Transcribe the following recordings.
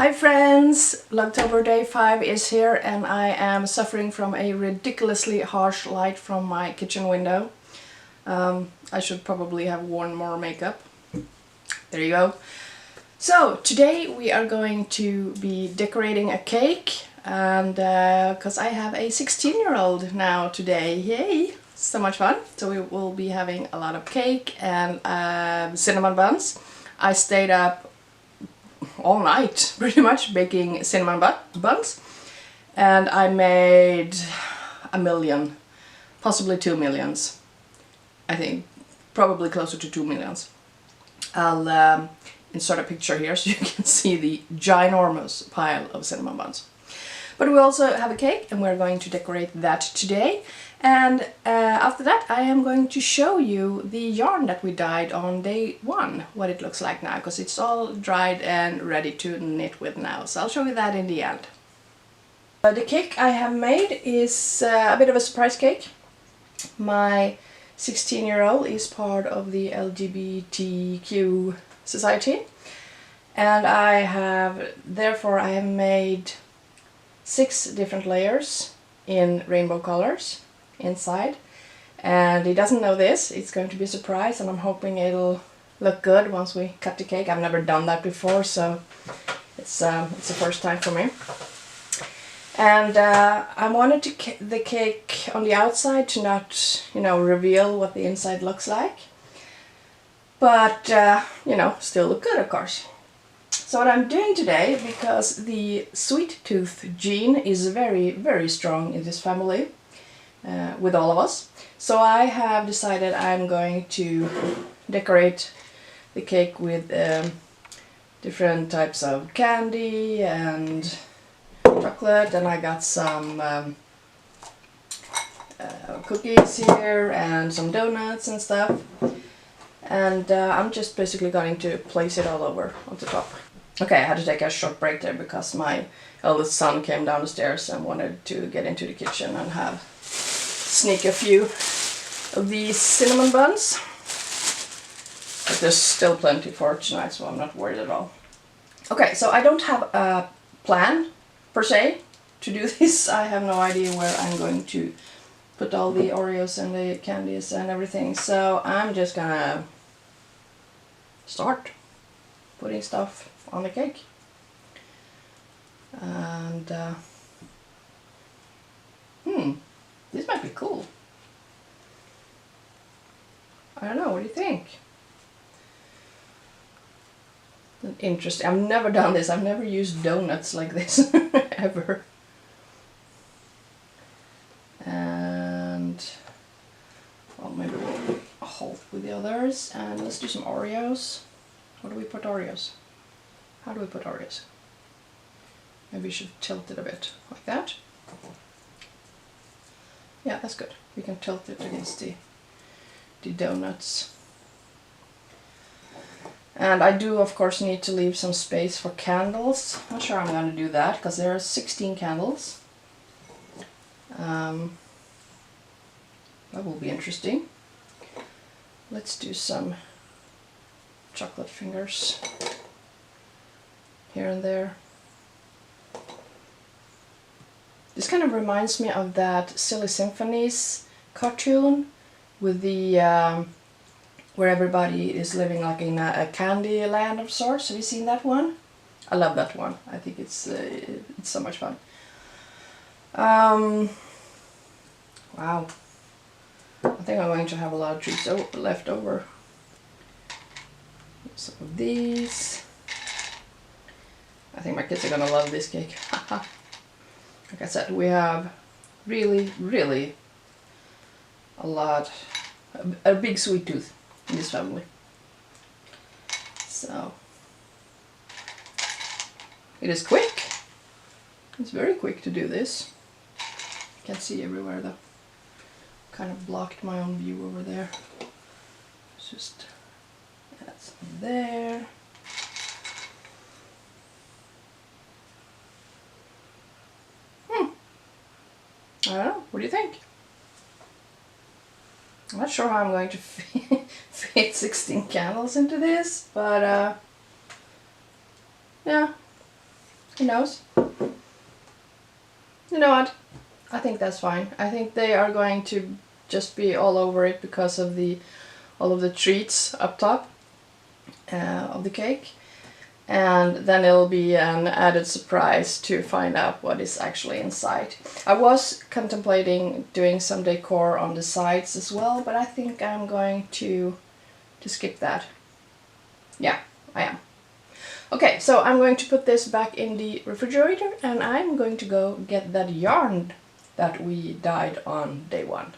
Hi friends! Vlogtober day 5 is here and I am suffering from a ridiculously harsh light from my kitchen window. I should probably have worn more makeup. There you go. So today we are going to be decorating a cake, and because I have a 16-year-old now today, yay! So much fun. So we will be having a lot of cake and cinnamon buns. I stayed up all night pretty much baking cinnamon buns, and I made 1 million, possibly 2 millions. I think probably closer to 2 millions. I'll insert a picture here so you can see the ginormous pile of cinnamon buns. But we also have a cake and we're going to decorate that today. And after that I am going to show you the yarn that we dyed on day 1, what it looks like now, because it's all dried and ready to knit with now. So I'll show you that in the end. The cake I have made is a bit of a surprise cake. My 16-year-old is part of the LGBTQ society, and therefore I have made 6 different layers in rainbow colors inside, and he doesn't know this. It's going to be a surprise, and I'm hoping it'll look good once we cut the cake. I've never done that before, so it's the first time for me. And I wanted the cake on the outside to not, reveal what the inside looks like, but still look good, of course. So what I'm doing today, because the sweet tooth gene is very, very strong in this family, with all of us, so I have decided I'm going to decorate the cake with different types of candy and chocolate, and I got some cookies here and some donuts and stuff, and I'm just basically going to place it all over on the top. Okay, I had to take a short break there because my eldest son came down the stairs and wanted to get into the kitchen and sneak a few of these cinnamon buns. But there's still plenty for tonight, so I'm not worried at all. Okay, so I don't have a plan per se to do this. I have no idea where I'm going to put all the Oreos and the candies and everything, so I'm just gonna start putting stuff on the cake. And this might be cool. I don't know, what do you think? Interesting. I've never done this. I've never used donuts like this ever. And well, maybe we'll halt with the others, and let's do some Oreos. Where do we put Oreos? How do we put Oreos? Maybe we should tilt it a bit like that. Yeah, that's good. We can tilt it against the donuts. And I do, of course, need to leave some space for candles. Not sure I'm going to do that because there are 16 candles. That will be interesting. Let's do some chocolate fingers here and there. This kind of reminds me of that Silly Symphonies cartoon with the where everybody is living like in a candy land of sorts. Have you seen that one? I love that one. I think it's so much fun. Wow. I think I'm going to have a lot of treats left over. Some of these. I think my kids are gonna love this cake. Like I said, we have really, really a big sweet tooth in this family. So it is quick. It's very quick to do this. Can't see everywhere though. Kind of blocked my own view over there. Just add some there. I don't know, what do you think? I'm not sure how I'm going to fit 16 candles into this, but yeah, Who knows? You know what? I think that's fine. I think they are going to just be all over it because of all of the treats up top of the cake. And then it'll be an added surprise to find out what is actually inside. I was contemplating doing some decor on the sides as well, but I think I'm going to skip that. Yeah, I am. Okay, so I'm going to put this back in the refrigerator and I'm going to go get that yarn that we dyed on day 1.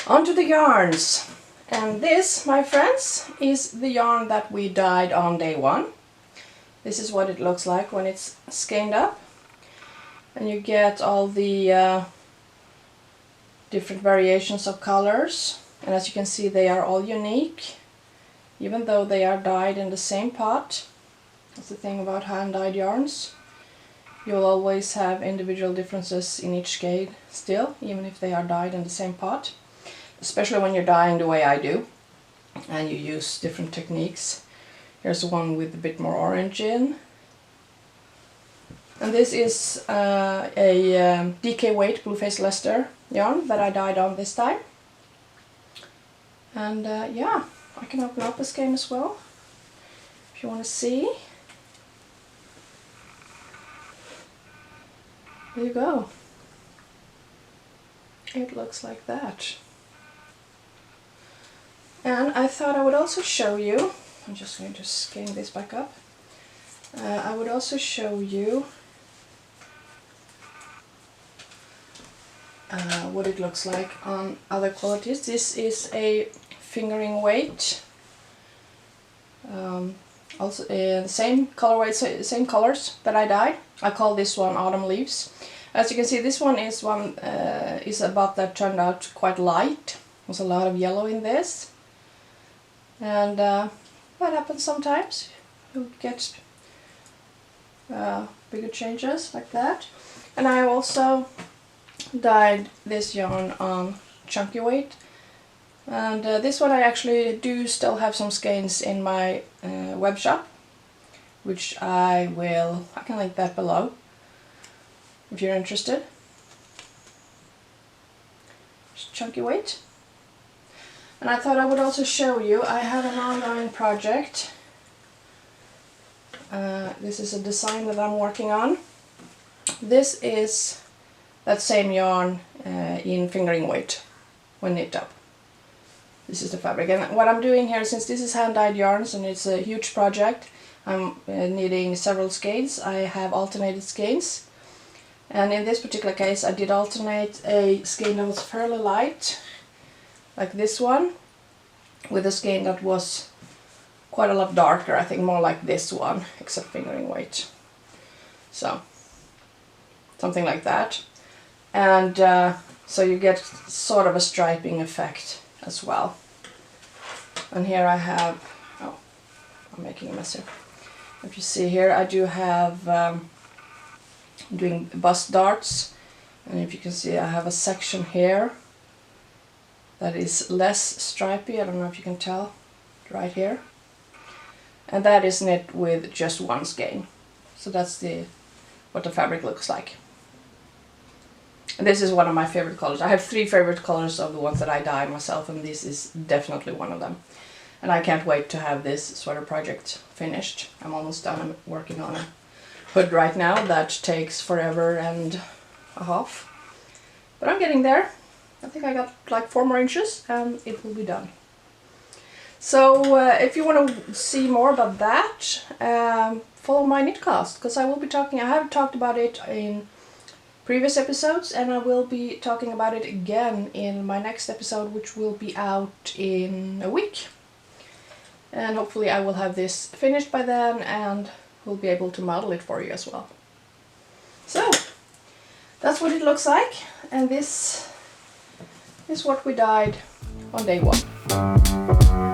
On to the yarns. And this, my friends, is the yarn that we dyed on day 1. This is what it looks like when it's skeined up. And you get all the different variations of colors. And as you can see, they are all unique, even though they are dyed in the same pot. That's the thing about hand-dyed yarns. You'll always have individual differences in each skein still, even if they are dyed in the same pot. Especially when you're dyeing the way I do, and you use different techniques. Here's one with a bit more orange in. And this is a DK weight Blue Face Leicester yarn that I dyed on this time. And yeah, I can open up the skein as well, if you want to see. There you go. It looks like that. And I thought I would also show you, I'm just going to skein this back up. I would also show you what it looks like on other qualities. This is a fingering weight, also the same colorway, same colors that I dyed. I call this one Autumn Leaves. As you can see, this one is about that turned out quite light. There's a lot of yellow in this, and that happens sometimes. You get bigger changes like that. And I also dyed this yarn on chunky weight. And this one I actually do still have some skeins in my web shop, which I can link that below if you're interested. It's chunky weight. And I thought I would also show you, I have an ongoing project. This is a design that I'm working on. This is that same yarn in fingering weight when knit up. This is the fabric, and what I'm doing here, since this is hand-dyed yarns and it's a huge project, I'm needing several skeins. I have alternated skeins, and in this particular case I did alternate a skein that was fairly light, like this one, with a skein that was quite a lot darker, I think more like this one, except fingering weight. So, something like that. And so you get sort of a striping effect as well. And here I have, oh, I'm making a mess here. If you see here, I do have, doing bust darts, and if you can see, I have a section here that is less stripy. I don't know if you can tell, right here. And that is knit with just one skein. So that's what the fabric looks like. And this is one of my favorite colors. I have 3 favorite colors of the ones that I dye myself, and this is definitely one of them. And I can't wait to have this sweater project finished. I'm almost done. I'm working on a hood right now that takes forever and a half. But I'm getting there. I think I got like 4 more inches and it will be done. So if you want to see more about that, follow my knitcast, because I have talked about it in previous episodes, and I will be talking about it again in my next episode, which will be out in a week. And hopefully I will have this finished by then and will be able to model it for you as well. So that's what it looks like, and this is what we dyed on day 1.